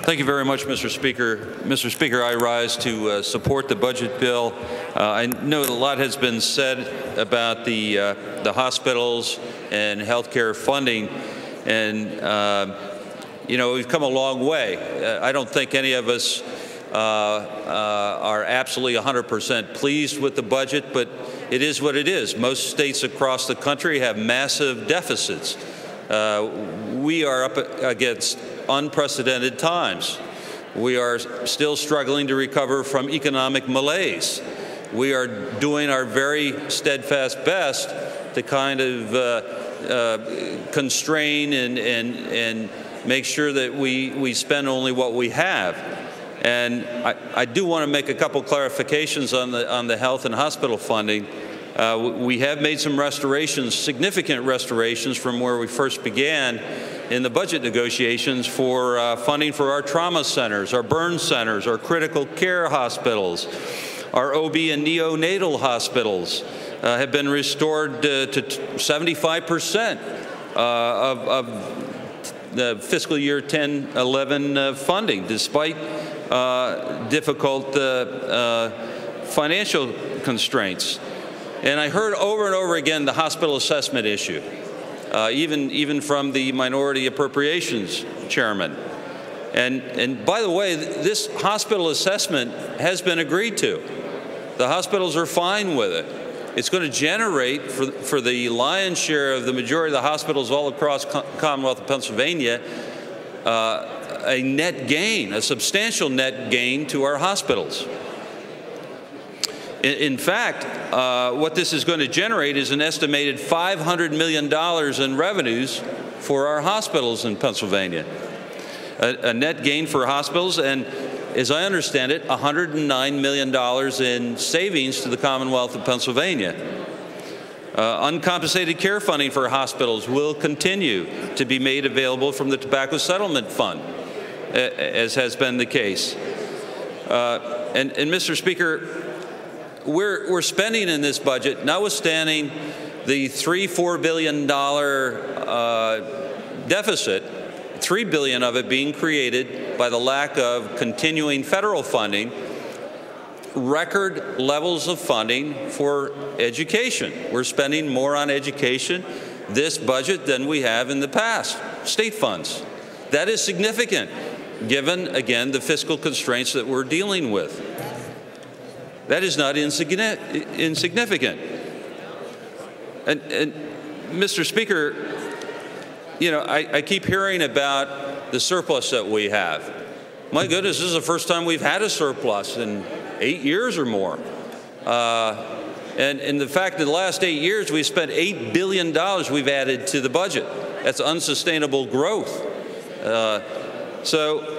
Thank you very much, Mr. Speaker. Mr. Speaker, I rise to support the budget bill. I know a lot has been said about the hospitals and healthcare funding, and you know, we've come a long way. I don't think any of us are absolutely 100% pleased with the budget, but it is what it is. Most states across the country have massive deficits. We are up against unprecedented times. We are still struggling to recover from economic malaise. We are doing our very steadfast best to kind of constrain and make sure that we spend only what we have. And I do want to make a couple clarifications on the health and hospital funding. We have made some restorations, significant restorations from where we first began in the budget negotiations for funding for our trauma centers, our burn centers, our critical care hospitals, our OB and neonatal hospitals have been restored to 75% of the fiscal year 10-11 funding, despite difficult financial constraints. And I heard over and over again the hospital assessment issue, even from the Minority Appropriations Chairman. And by the way, this hospital assessment has been agreed to. The hospitals are fine with it. It's going to generate, for the lion's share of the majority of the hospitals all across Commonwealth of Pennsylvania, a net gain, a substantial net gain to our hospitals. In fact, what this is going to generate is an estimated $500 million in revenues for our hospitals in Pennsylvania. A net gain for hospitals, and as I understand it, $109 million in savings to the Commonwealth of Pennsylvania. Uncompensated care funding for hospitals will continue to be made available from the Tobacco Settlement Fund, as has been the case. And Mr. Speaker, we're spending in this budget, notwithstanding the $4 billion deficit, $3 billion of it being created by the lack of continuing federal funding, record levels of funding for education. We're spending more on education this budget than we have in the past, state funds. That is significant, given, again, the fiscal constraints that we're dealing with. That is not insignificant. And Mr. Speaker, you know, I keep hearing about the surplus that we have. My goodness, this is the first time we've had a surplus in 8 years or more. And in the fact that the last 8 years we've spent $8 billion we've added to the budget. That's unsustainable growth. So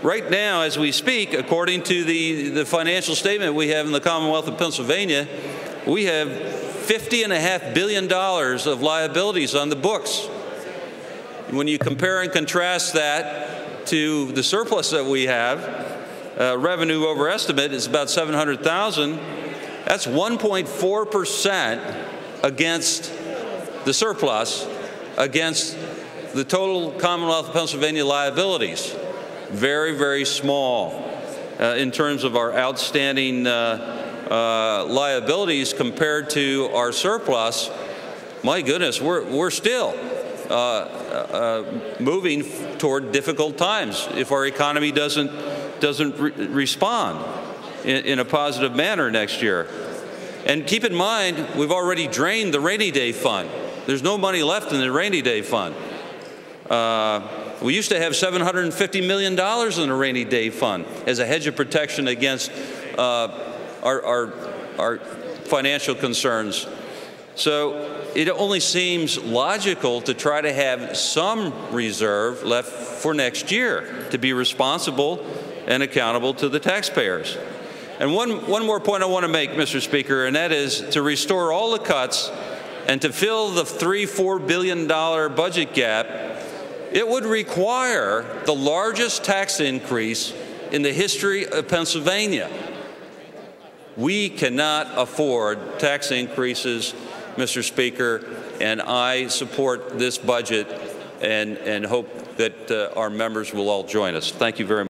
right now, as we speak, according to the financial statement we have in the Commonwealth of Pennsylvania, we have $50.5 billion of liabilities on the books. When you compare and contrast that to the surplus that we have, revenue over estimate is about $700,000. That's 1.4% against the surplus, against the total Commonwealth of Pennsylvania liabilities. Very, very small in terms of our outstanding liabilities compared to our surplus. My goodness, we're still moving toward difficult times if our economy doesn't respond in a positive manner next year. And keep in mind, we've already drained the rainy day fund. There's no money left in the rainy day fund. We used to have $750 million in the rainy day fund as a hedge of protection against our financial concerns. So it only seems logical to try to have some reserve left for next year to be responsible and accountable to the taxpayers. And one more point I want to make, Mr. Speaker, and that is to restore all the cuts and to fill the $4 billion budget gap, it would require the largest tax increase in the history of Pennsylvania. We cannot afford tax increases, Mr. Speaker, and I support this budget and hope that our members will all join us. Thank you very much.